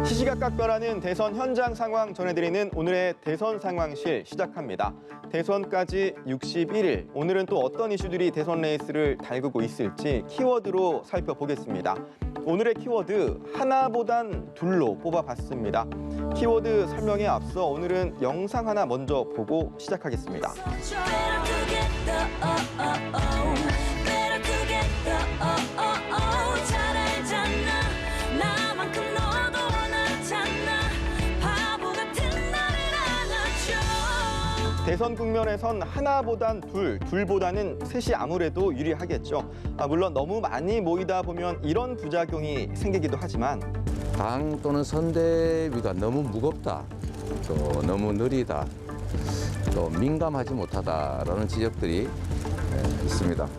시시각각변하는 대선 현장 상황 전해드리는 오늘의 대선 상황실 시작합니다. 대선까지 61일, 오늘은 또 어떤 이슈들이 대선 레이스를 달구고 있을지 키워드로 살펴보겠습니다. 오늘의 키워드 하나보단 둘로 뽑아봤습니다. 키워드 설명에 앞서 오늘은 영상 하나 먼저 보고 시작하겠습니다. 대선 국면에선 하나보단 둘보다는 셋이 아무래도 유리하겠죠. 물론 너무 많이 모이다 보면 이런 부작용이 생기기도 하지만 당 또는 선대위가 너무 무겁다, 또 너무 느리다, 또 민감하지 못하다라는 지적들이 있습니다.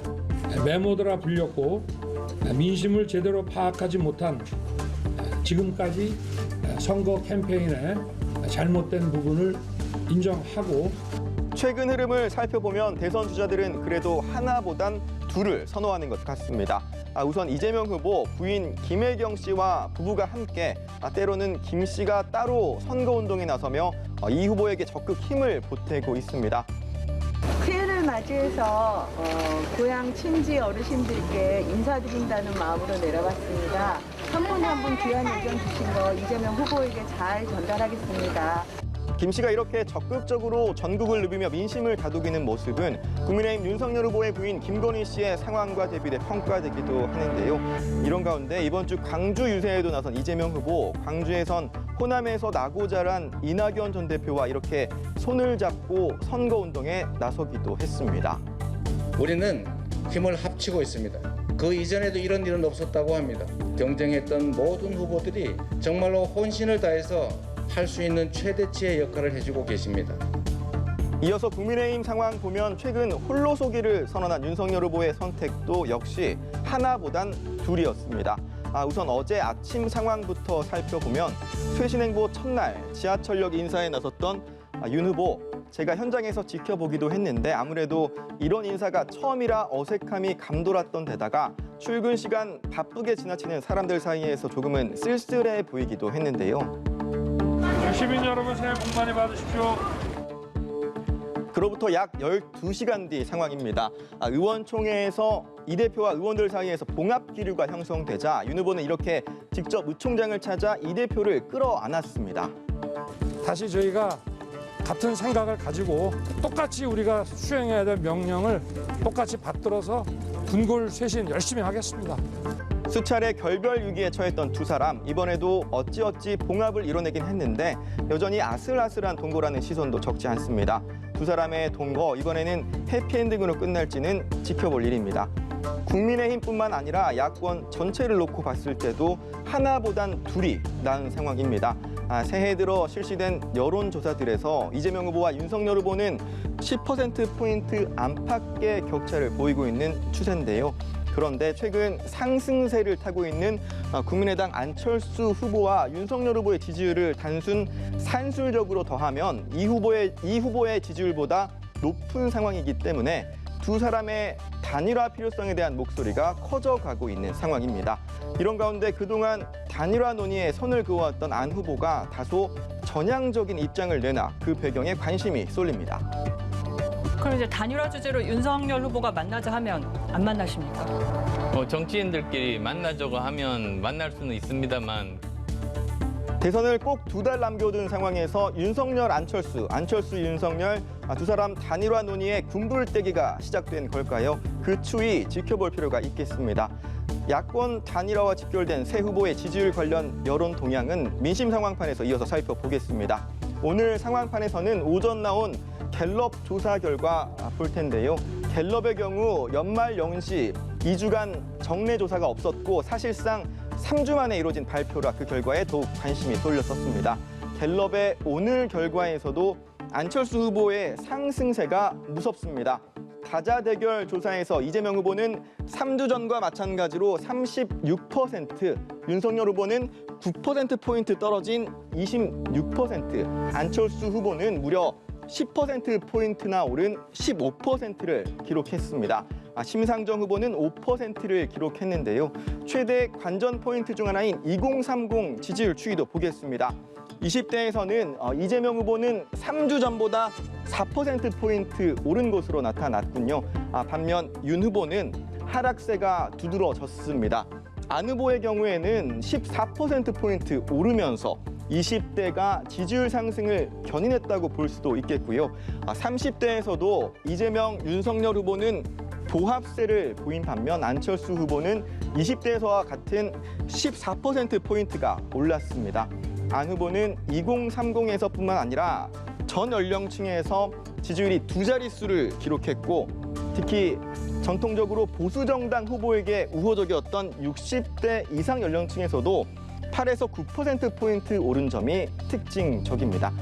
메모드라 불렸고 민심을 제대로 파악하지 못한 지금까지 선거 캠페인의 잘못된 부분을 인정하고 최근 흐름을 살펴보면 대선 주자들은 그래도 하나보단 둘을 선호하는 것 같습니다. 우선 이재명 후보 부인 김혜경 씨와 부부가 함께 때로는 김 씨가 따로 선거운동에 나서며 이 후보에게 적극 힘을 보태고 있습니다. 새해를 맞이해서 고향 친지 어르신들께 인사드린다는 마음으로 내려왔습니다. 한 분 한 분 귀한 의견 주신 거 이재명 후보에게 잘 전달하겠습니다. 김 씨가 이렇게 적극적으로 전국을 누비며 민심을 다독이는 모습은 국민의힘 윤석열 후보의 부인 김건희 씨의 상황과 대비돼 평가되기도 하는데요. 이런 가운데 이번 주 광주 유세에도 나선 이재명 후보, 광주에선 호남에서 나고 자란 이낙연 전 대표와 이렇게 손을 잡고 선거운동에 나서기도 했습니다. 우리는 힘을 합치고 있습니다. 그 이전에도 이런 일은 없었다고 합니다. 경쟁했던 모든 후보들이 정말로 혼신을 다해서 할 수 있는 최대치의 역할을 해주고 계십니다. 이어서 국민의힘 상황 보면 최근 홀로서기를 선언한 윤석열 후보의 선택도 역시 하나보단 둘이었습니다. 우선 어제 아침 상황부터 살펴보면 쇄신행보 첫날 지하철역 인사에 나섰던 윤 후보, 제가 현장에서 지켜보기도 했는데 아무래도 이런 인사가 처음이라 어색함이 감돌았던 데다가 출근 시간 바쁘게 지나치는 사람들 사이에서 조금은 쓸쓸해 보이기도 했는데요. 시민 여러분 새해 복 많이 받으십시오. 그로부터 약 12시간 뒤 상황입니다. 의원총회에서 이 대표와 의원들 사이에서 봉합 기류가 형성되자 윤 후보는 이렇게 직접 의총장을 찾아 이 대표를 끌어안았습니다. 다시 저희가 같은 생각을 가지고 똑같이 우리가 수행해야 될 명령을 똑같이 받들어서 군골 쇄신 열심히 하겠습니다. 수차례 결별 위기에 처했던 두 사람, 이번에도 어찌어찌 봉합을 이뤄내긴 했는데 여전히 아슬아슬한 동거라는 시선도 적지 않습니다. 두 사람의 동거, 이번에는 해피엔딩으로 끝날지는 지켜볼 일입니다. 국민의힘뿐만 아니라 야권 전체를 놓고 봤을 때도 하나보단 둘이 나은 상황입니다. 새해 들어 실시된 여론조사들에서 이재명 후보와 윤석열 후보는 10%포인트 안팎의 격차를 보이고 있는 추세인데요. 그런데 최근 상승세를 타고 있는 국민의당 안철수 후보와 윤석열 후보의 지지율을 단순 산술적으로 더하면 이 후보의 지지율보다 높은 상황이기 때문에 두 사람의 단일화 필요성에 대한 목소리가 커져가고 있는 상황입니다. 이런 가운데 그동안 단일화 논의에 선을 그어왔던 안 후보가 다소 전향적인 입장을 내나 그 배경에 관심이 쏠립니다. 그럼 이제 단일화 주제로 윤석열 후보가 만나자 하면 안 만나십니까? 정치인들끼리 만나자고 하면 만날 수는 있습니다만 대선을 꼭 2달 남겨둔 상황에서 윤석열, 안철수, 윤석열 두 사람 단일화 논의의 군불대기가 시작된 걸까요? 그 추이 지켜볼 필요가 있겠습니다. 야권 단일화와 직결된 새 후보의 지지율 관련 여론 동향은 민심 상황판에서 이어서 살펴보겠습니다. 오늘 상황판에서는 오전 나온 갤럽 조사 결과 볼 텐데요. 갤럽의 경우 연말 연시 2주간 정례 조사가 없었고 사실상 3주 만에 이루어진 발표라 그 결과에 더욱 관심이 쏠렸었습니다. 갤럽의 오늘 결과에서도 안철수 후보의 상승세가 무섭습니다. 다자대결 조사에서 이재명 후보는 3주 전과 마찬가지로 36%, 윤석열 후보는 9%포인트 떨어진 26%, 안철수 후보는 무려 10%포인트나 오른 15%를 기록했습니다. 심상정 후보는 5%를 기록했는데요. 최대 관전 포인트 중 하나인 2030 지지율 추이도 보겠습니다. 20대에서는 이재명 후보는 3주 전보다 4%포인트 오른 것으로 나타났군요. 반면 윤 후보는 하락세가 두드러졌습니다. 안 후보의 경우에는 14%포인트 오르면서 20대가 지지율 상승을 견인했다고 볼 수도 있겠고요. 30대에서도 이재명, 윤석열 후보는 보합세를 보인 반면 안철수 후보는 20대에서와 같은 14%포인트가 올랐습니다. 안 후보는 2030에서뿐만 아니라 전 연령층에서 지지율이 두 자릿수를 기록했고 특히 전통적으로 보수정당 후보에게 우호적이었던 60대 이상 연령층에서도 8에서 9%포인트 오른 점이 특징적입니다.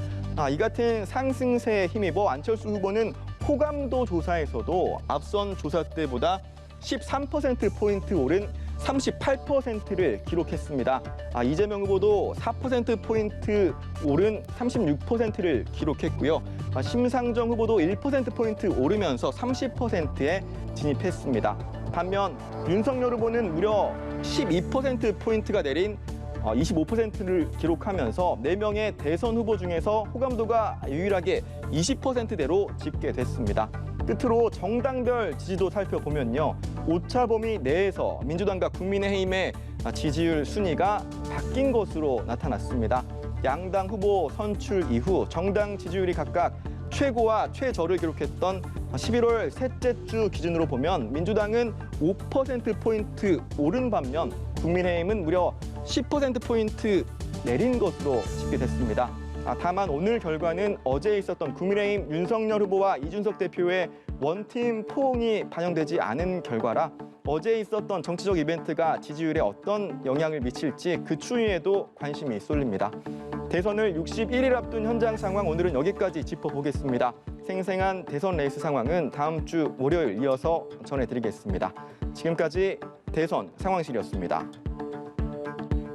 이 같은 상승세에 힘입어 안철수 후보는 호감도 조사에서도 앞선 조사 때보다 13%포인트 오른 38%를 기록했습니다. 이재명 후보도 4%포인트 오른 36%를 기록했고요. 심상정 후보도 1%포인트 오르면서 30%에 진입했습니다. 반면 윤석열 후보는 무려 12%포인트가 내린 25%를 기록하면서 4명의 대선 후보 중에서 호감도가 유일하게 20%대로 집계됐습니다. 끝으로 정당별 지지도 살펴보면요. 오차 범위 내에서 민주당과 국민의힘의 지지율 순위가 바뀐 것으로 나타났습니다. 양당 후보 선출 이후 정당 지지율이 각각 최고와 최저를 기록했던 11월 셋째 주 기준으로 보면 민주당은 5%포인트 오른 반면 국민의힘은 무려 10%포인트 내린 것으로 집계됐습니다. 다만 오늘 결과는 어제 있었던 국민의힘 윤석열 후보와 이준석 대표의 원팀 포옹이 반영되지 않은 결과라 어제 있었던 정치적 이벤트가 지지율에 어떤 영향을 미칠지 그 추이에도 관심이 쏠립니다. 대선을 61일 앞둔 현장 상황 오늘은 여기까지 짚어보겠습니다. 생생한 대선 레이스 상황은 다음 주 월요일 이어서 전해드리겠습니다. 지금까지 대선 상황실이었습니다.